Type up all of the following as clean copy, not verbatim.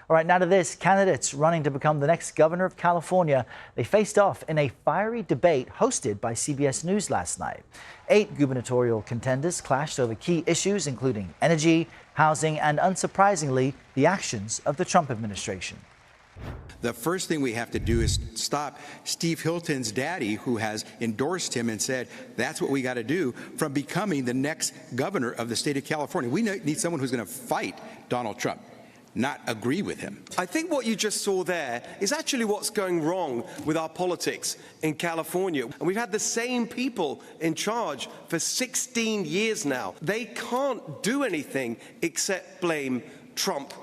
All right, now to this. Candidates running to become the next governor of California, they faced off in a fiery debate hosted by CBS News last night. 8 gubernatorial contenders clashed over key issues, including energy, housing, and unsurprisingly, the actions of the Trump administration. The first thing we have to do is stop Steve Hilton's daddy, who has endorsed him and said that's what we got to do, from becoming the next governor of the state of California. We need someone who's going to fight Donald Trump, not agree with him. I think what you just saw there is actually what's going wrong with our politics in California. And we've had the same people in charge for 16 years now. They can't do anything except blame Trump.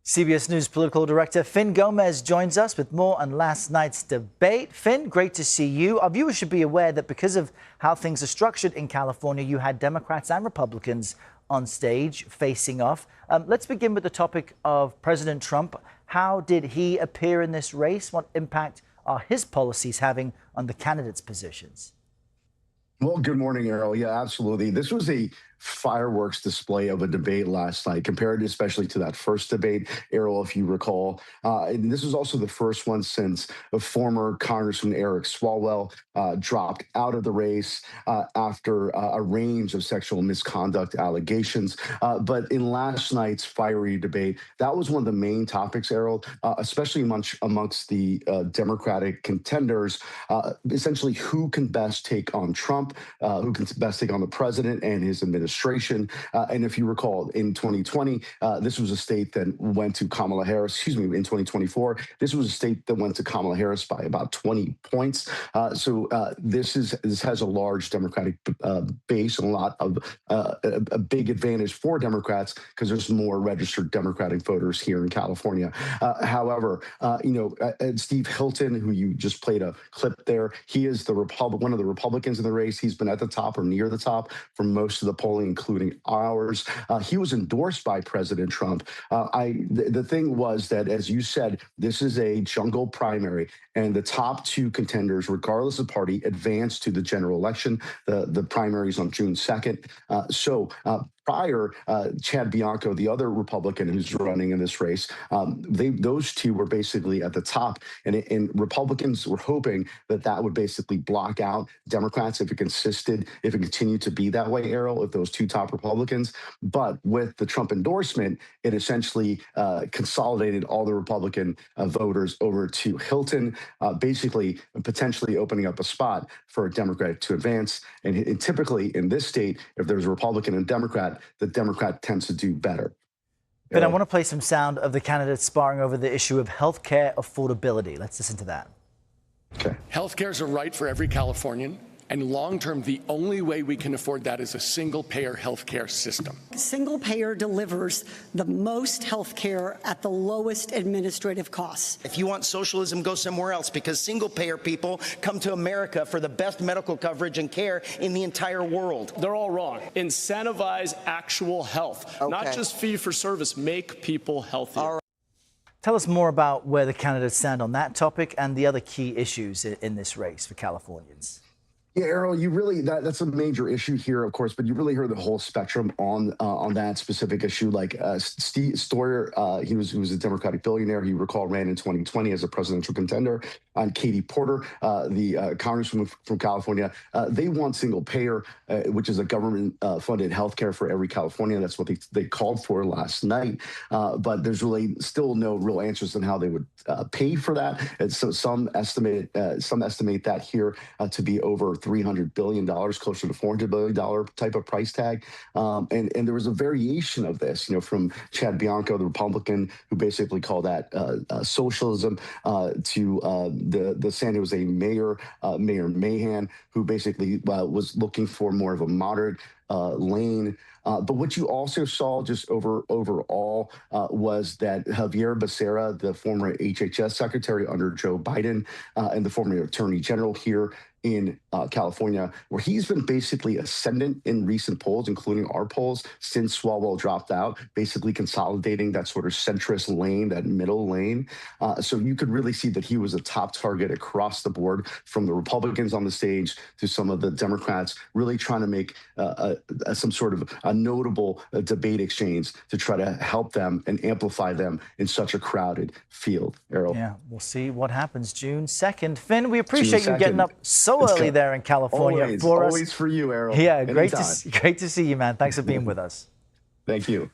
CBS News political director Finn Gómez joins us with more on last night's debate. Finn, great to see you. Our viewers should be aware that because of how things are structured in California, you had Democrats and Republicans on stage facing off. Let's begin with the topic of President Trump. How did he appear in this race? What impact are his policies having on the candidates' positions? Well, good morning, Errol. Yeah, absolutely. This was a fireworks display of a debate last night, compared especially to that first debate, Errol, if you recall. And this was also the first one since a former Congressman Eric Swalwell dropped out of the race after a range of sexual misconduct allegations. But in last night's fiery debate, that was one of the main topics, Errol, especially amongst the Democratic contenders, essentially who can best take on Trump, who can best take on the president and his administration. And if you recall, in 2020, this was a state that went to Kamala Harris. Excuse me, in 2024, this was a state that went to Kamala Harris by about 20 points. So this has a large Democratic base and a lot of a big advantage for Democrats because there's more registered Democratic voters here in California. However, Steve Hilton, who you just played a clip there, he is one of the Republicans in the race. He's been at the top or near the top for most of the polling, including ours. He was endorsed by President Trump. The thing was that, as you said, this is a jungle primary, and the top 2 contenders, regardless of party, advance to the general election. The primaries on June 2nd. Prior, Chad Bianco, the other Republican who's running in this race, those 2 were basically at the top, and Republicans were hoping that would basically block out Democrats if it continued to be that way, Errol, if those 2 top Republicans. But with the Trump endorsement, it essentially consolidated all the Republican voters over to Hilton, basically potentially opening up a spot for a Democrat to advance. And typically in this state, if there's a Republican and Democrat, the Democrat tends to do better. But I want to play some sound of the candidates sparring over the issue of healthcare affordability. Let's listen to that. Okay. Healthcare is a right for every Californian. And long term, the only way we can afford that is a single-payer healthcare system. Single payer delivers the most healthcare at the lowest administrative costs. If you want socialism, go somewhere else, because single-payer people come to America for the best medical coverage and care in the entire world. They're all wrong. Incentivize actual health, not just fee-for-service. Make people healthier. Tell us more about where the candidates stand on that topic and the other key issues in this race for Californians. Yeah, Errol, that's a major issue here, of course, but you really heard the whole spectrum on that specific issue. Like Steve Stoyer, he was a Democratic billionaire. You recall, ran in 2020 as a presidential contender. And Katie Porter, the congresswoman from California, they want single payer, which is a government-funded health care for every Californian. That's what they called for last night. But there's really still no real answers on how they would pay for that. And so some estimate that here to be over $300 billion, closer to $400 billion type of price tag. And there was a variation of this, from Chad Bianco, the Republican, who basically called that socialism, to the San Jose mayor, Mayor Mahan, who basically was looking for more of a moderate lane. But what you also saw just overall was that Javier Becerra, the former HHS secretary under Joe Biden, and the former attorney general here, in California, where he's been basically ascendant in recent polls, including our polls, since Swalwell dropped out, basically consolidating that sort of centrist lane, that middle lane. So you could really see that he was a top target across the board, from the Republicans on the stage to some of the Democrats, really trying to make some sort of a notable debate exchange to try to help them and amplify them in such a crowded field. Errol. Yeah, we'll see what happens June 2nd. Finn, we appreciate you getting up so early there in California for us. Always for you, Errol. Yeah, Anytime. great to see you, man. Thanks for being with us. Thank you.